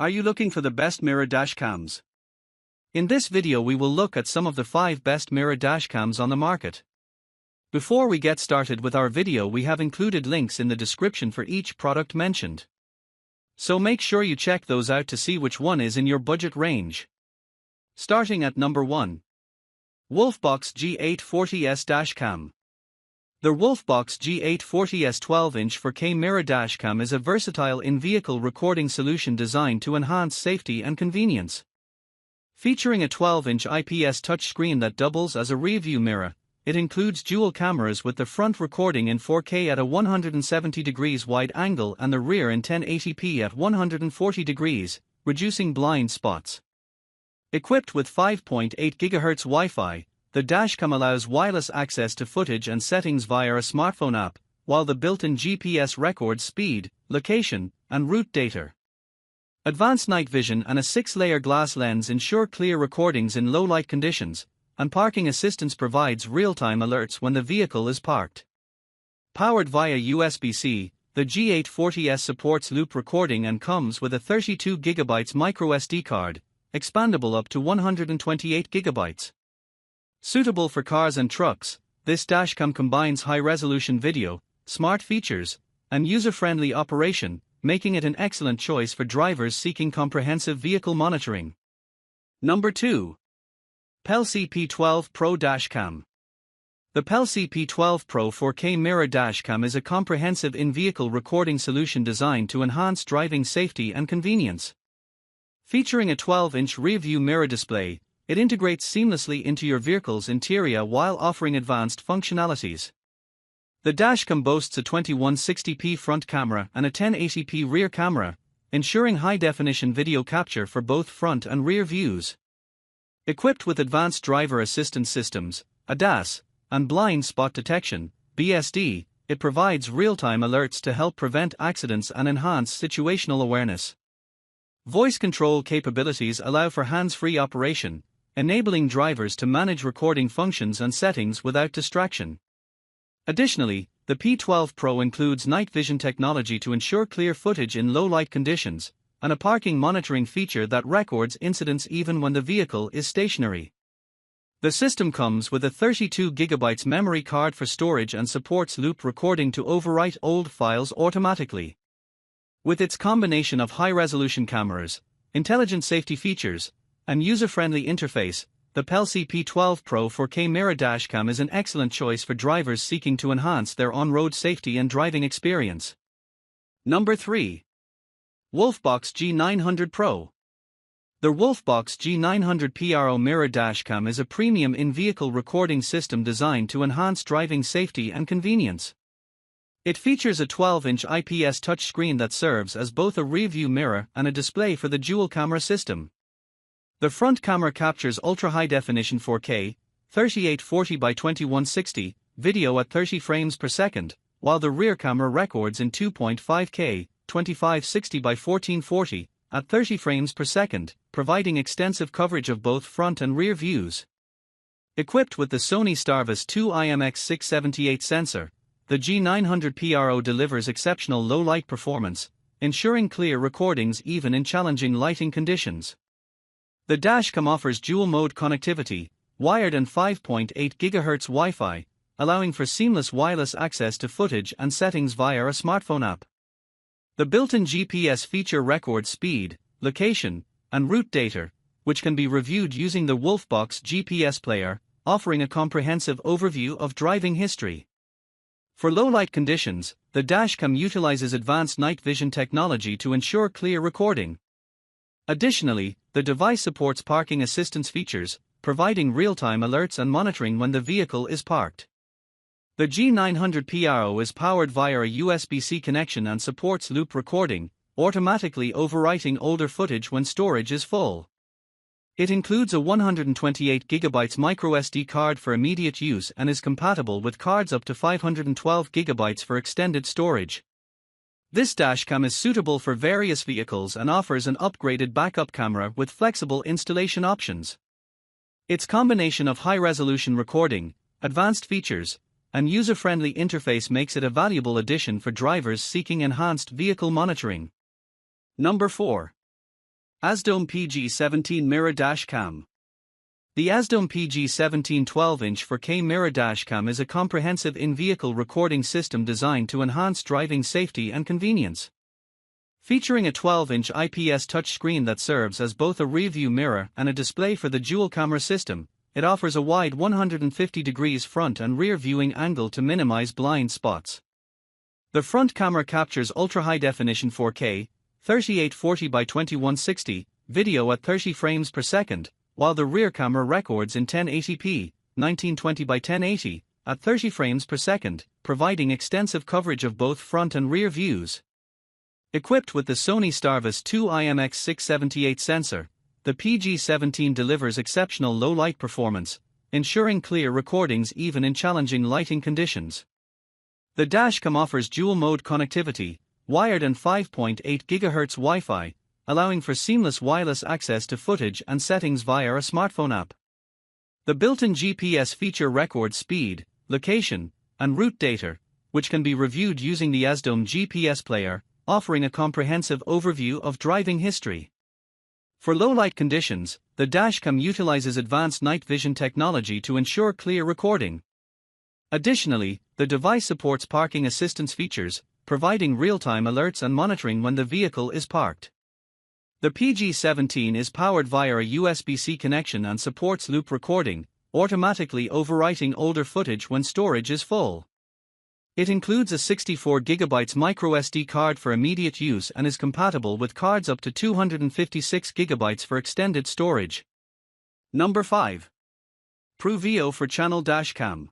Are you looking for the best mirror dashcams? In this video we will look at some of the 5 best mirror dashcams on the market. Before we get started with our video, we have included links in the description for each product mentioned. So make sure you check those out to see which one is in your budget range. Starting at number 1. WOLFBOX G840S Dashcam. The WOLFBOX G840S 12-inch 4K mirror dashcam is a versatile in-vehicle recording solution designed to enhance safety and convenience. Featuring a 12-inch IPS touchscreen that doubles as a rear-view mirror, it includes dual cameras with the front recording in 4K at a 170 degrees wide angle and the rear in 1080p at 140 degrees, reducing blind spots. Equipped with 5.8 GHz Wi-Fi, the dashcam allows wireless access to footage and settings via a smartphone app, while the built-in GPS records speed, location, and route data. Advanced night vision and a 6-layer glass lens ensure clear recordings in low-light conditions, and parking assistance provides real-time alerts when the vehicle is parked. Powered via USB-C, the G840S supports loop recording and comes with a 32GB microSD card, expandable up to 128GB. Suitable for cars and trucks, this dashcam combines high-resolution video, smart features, and user-friendly operation, making it an excellent choice for drivers seeking comprehensive vehicle monitoring. Number 2. Pelsee P12 Pro Dashcam. The Pelsee P12 Pro 4K mirror dashcam is a comprehensive in-vehicle recording solution designed to enhance driving safety and convenience. Featuring a 12-inch rear-view mirror display, it integrates seamlessly into your vehicle's interior while offering advanced functionalities. The dashcam boasts a 2160p front camera and a 1080p rear camera, ensuring high-definition video capture for both front and rear views. Equipped with advanced driver assistance systems, ADAS, and blind spot detection, BSD, it provides real-time alerts to help prevent accidents and enhance situational awareness. Voice control capabilities allow for hands-free operation, enabling drivers to manage recording functions and settings without distraction. Additionally, the P12 Pro includes night vision technology to ensure clear footage in low-light conditions, and a parking monitoring feature that records incidents even when the vehicle is stationary. The system comes with a 32GB memory card for storage and supports loop recording to overwrite old files automatically. With its combination of high-resolution cameras, intelligent safety features, and user-friendly interface, the Pelsee P12 Pro 4K mirror dashcam is an excellent choice for drivers seeking to enhance their on-road safety and driving experience. Number 3. WOLFBOX G900 Pro. The WOLFBOX G900 PRO mirror dashcam is a premium in-vehicle recording system designed to enhance driving safety and convenience. It features a 12-inch IPS touchscreen that serves as both a rear-view mirror and a display for the dual-camera system. The front camera captures ultra-high-definition 4K, 3840 by 2160, video at 30 frames per second, while the rear camera records in 2.5K, 2560 by 1440, at 30 frames per second, providing extensive coverage of both front and rear views. Equipped with the Sony Starvis 2 IMX678 sensor, the G900 PRO delivers exceptional low-light performance, ensuring clear recordings even in challenging lighting conditions. The dashcam offers dual-mode connectivity, wired and 5.8 GHz Wi-Fi, allowing for seamless wireless access to footage and settings via a smartphone app. The built-in GPS feature records speed, location, and route data, which can be reviewed using the WOLFBOX GPS player, offering a comprehensive overview of driving history. For low-light conditions, the dashcam utilizes advanced night vision technology to ensure clear recording. Additionally, the device supports parking assistance features, providing real-time alerts and monitoring when the vehicle is parked. The G900 PRO is powered via a USB-C connection and supports loop recording, automatically overwriting older footage when storage is full. It includes a 128GB microSD card for immediate use and is compatible with cards up to 512GB for extended storage. This dashcam is suitable for various vehicles and offers an upgraded backup camera with flexible installation options. Its combination of high-resolution recording, advanced features, and user-friendly interface makes it a valuable addition for drivers seeking enhanced vehicle monitoring. Number 4. AZDOME PG17 Mirror Dash Cam. The AZDOME PG17 12-inch 4K mirror dashcam is a comprehensive in-vehicle recording system designed to enhance driving safety and convenience. Featuring a 12-inch IPS touchscreen that serves as both a rear-view mirror and a display for the dual-camera system, it offers a wide 150 degrees front and rear viewing angle to minimize blind spots. The front camera captures ultra-high-definition 4K, 3840 by 2160, video at 30 frames per second, while the rear camera records in 1080p, 1920 by 1080, at 30 frames per second, providing extensive coverage of both front and rear views. Equipped with the Sony Starvis 2 IMX678 sensor, the PG17 delivers exceptional low-light performance, ensuring clear recordings even in challenging lighting conditions. The dashcam offers dual-mode connectivity, wired and 5.8 GHz Wi-Fi, allowing for seamless wireless access to footage and settings via a smartphone app. The built-in GPS feature records speed, location, and route data, which can be reviewed using the AZDOME GPS player, offering a comprehensive overview of driving history. For low-light conditions, the dashcam utilizes advanced night vision technology to ensure clear recording. Additionally, the device supports parking assistance features, providing real-time alerts and monitoring when the vehicle is parked. The PG17 is powered via a USB-C connection and supports loop recording, automatically overwriting older footage when storage is full. It includes a 64GB microSD card for immediate use and is compatible with cards up to 256GB for extended storage. Number 5. PRUVEEO for Channel Dashcam.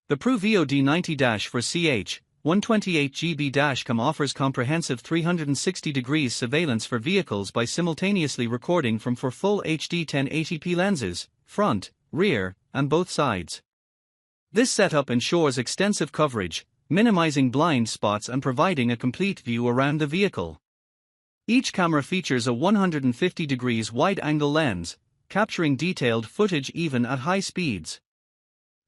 The PRUVEEO D90-4CH 128GB dashcam offers comprehensive 360 degrees surveillance for vehicles by simultaneously recording from 4 full HD 1080p lenses, front, rear, and both sides. This setup ensures extensive coverage, minimizing blind spots and providing a complete view around the vehicle. Each camera features a 150 degrees wide-angle lens, capturing detailed footage even at high speeds.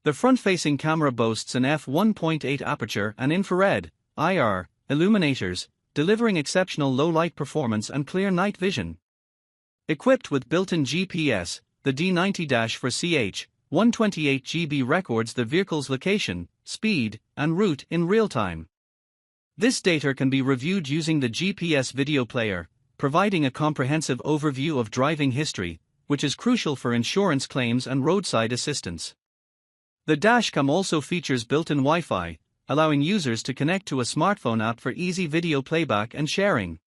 The front-facing camera boasts an f1.8 aperture and infrared (IR) illuminators, delivering exceptional low-light performance and clear night vision. Equipped with built-in GPS, the D90-4CH 128GB records the vehicle's location, speed, and route in real time. This data can be reviewed using the GPS video player, providing a comprehensive overview of driving history, which is crucial for insurance claims and roadside assistance. The dashcam also features built-in Wi-Fi, allowing users to connect to a smartphone app for easy video playback and sharing.